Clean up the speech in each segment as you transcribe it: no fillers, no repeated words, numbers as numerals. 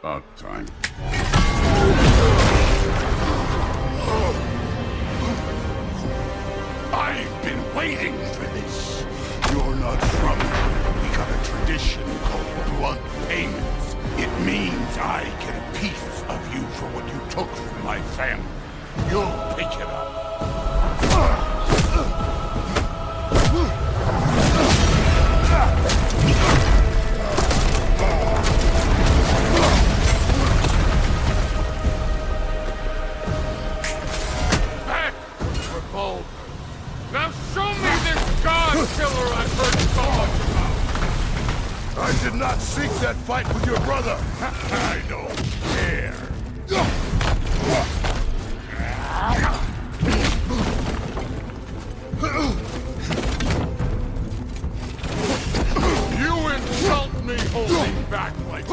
About time. I've been waiting for this. You're not from here. We got a tradition called blood payments. It means I get a piece of you for what you took from my family. You'll pick it up. Back, Revolt. Now show me this god killer I've heard so much about. I did not seek that fight with your brother. I don't care. You insult me holding back like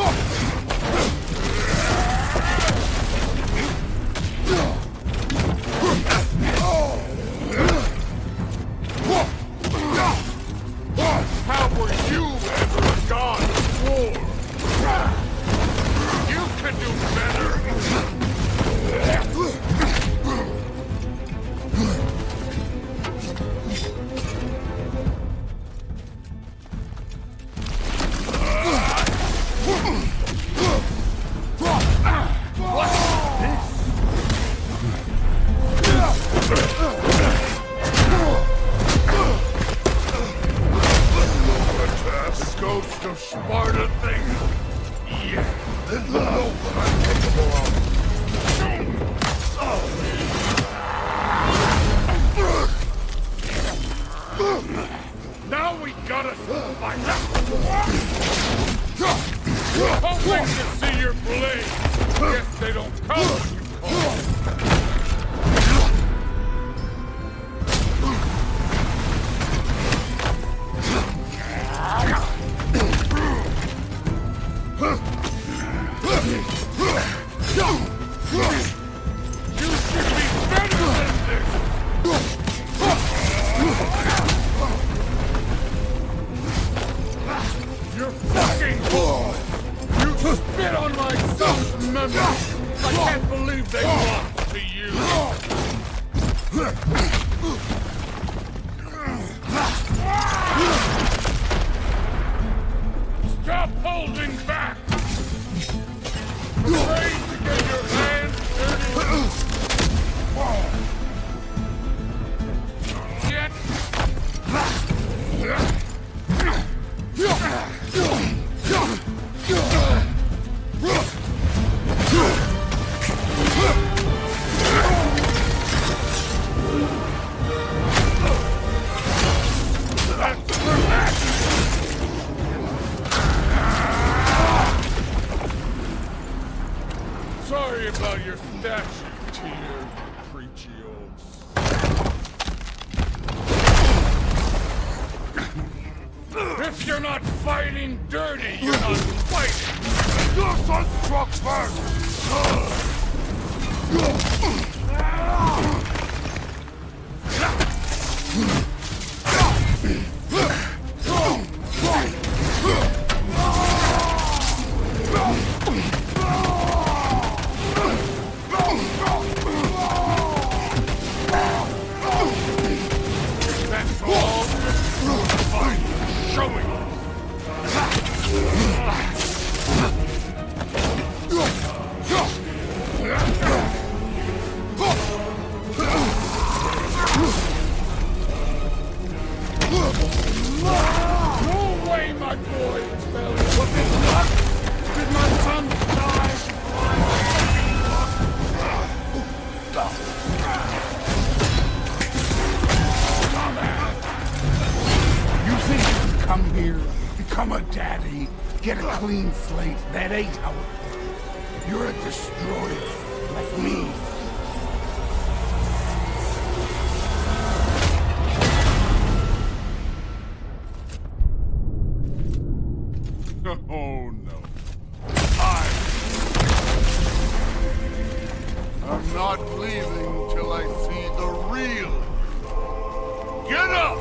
How were you ever a god of war? You can do better. The ghost of Sparta thing. Yeah. Then you'll know what I'm capable of. Now we gotta fight. Hoping to see your blade. Guess they don't come when you call. You should be better than this! You're fucking bull! You spit on my son's memory! I can't believe they lost to you! Stop holding back! Afraid to get your hands dirty? Yet. Sorry about your statue, Tear Creachios. If you're not fighting dirty, you're not fighting! Your son struck first! That's all fine. Showing no way, my boy! Was it luck? Did my son die? You think you can come here, become a daddy, get a clean slate? That ain't how it works. You're a destroyer, like me. Oh no. I'm not leaving till I see the real. Get up!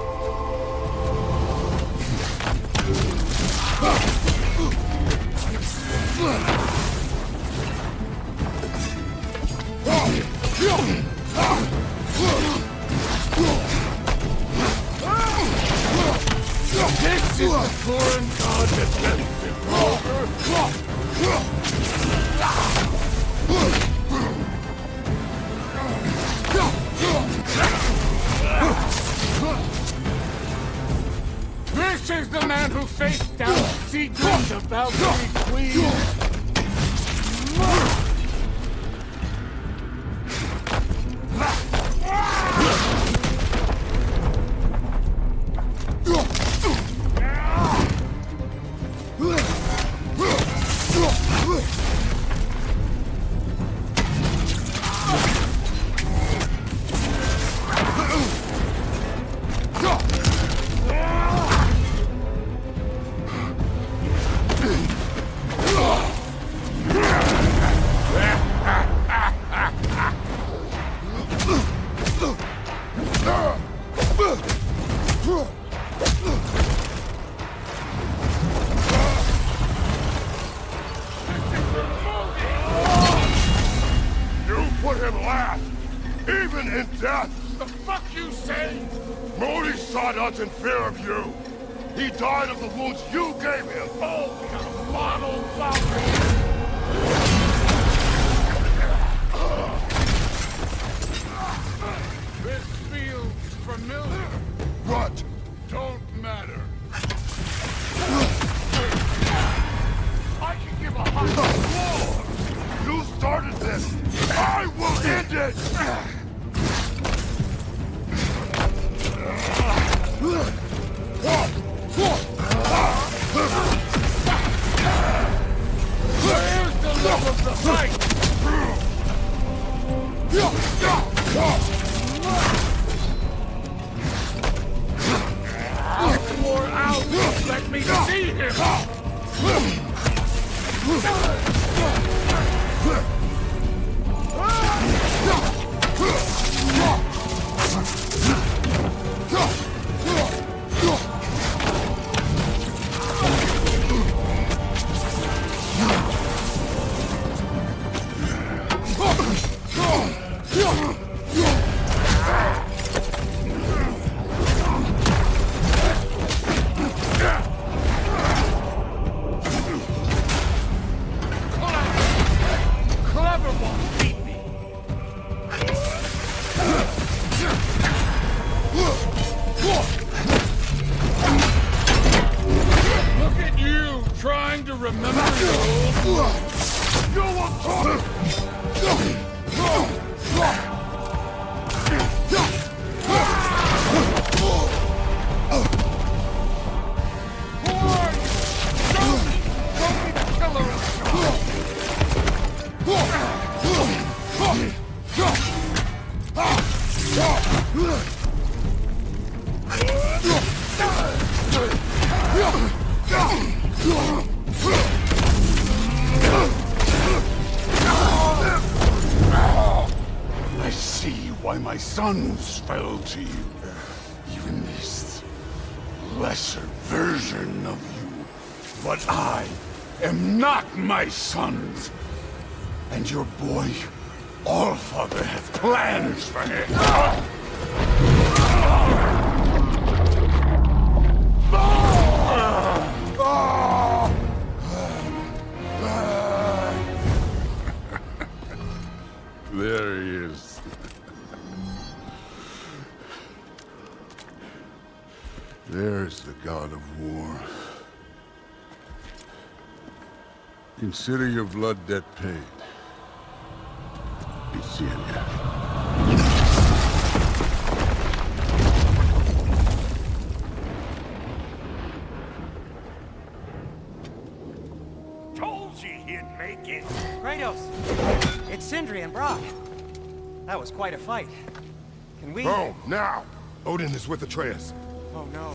This is the foreign god that left This is the man who faced down Sigrid, the Valkyrie Queen! put him last, even in death. The fuck you say? Modi sought us in fear of you. He died of the wounds you gave him. Oh, you model Valkyrie! This feels familiar. What? Don't matter. I can give a hot war. You started this. I will end it. Where's the love of the fight? War out! Let me see him! Trying to remember your old... You will talk! I see why my sons fell to you. Even this lesser version of you. But I am not my sons. And your boy, Allfather, has plans for him. There he is. There's the god of war. Consider your blood debt paid. Be seeing ya. Told you he'd make it. Kratos! It's Sindri and Brock. That was quite a fight. Can we... Oh, now! Odin is with Atreus. Oh no.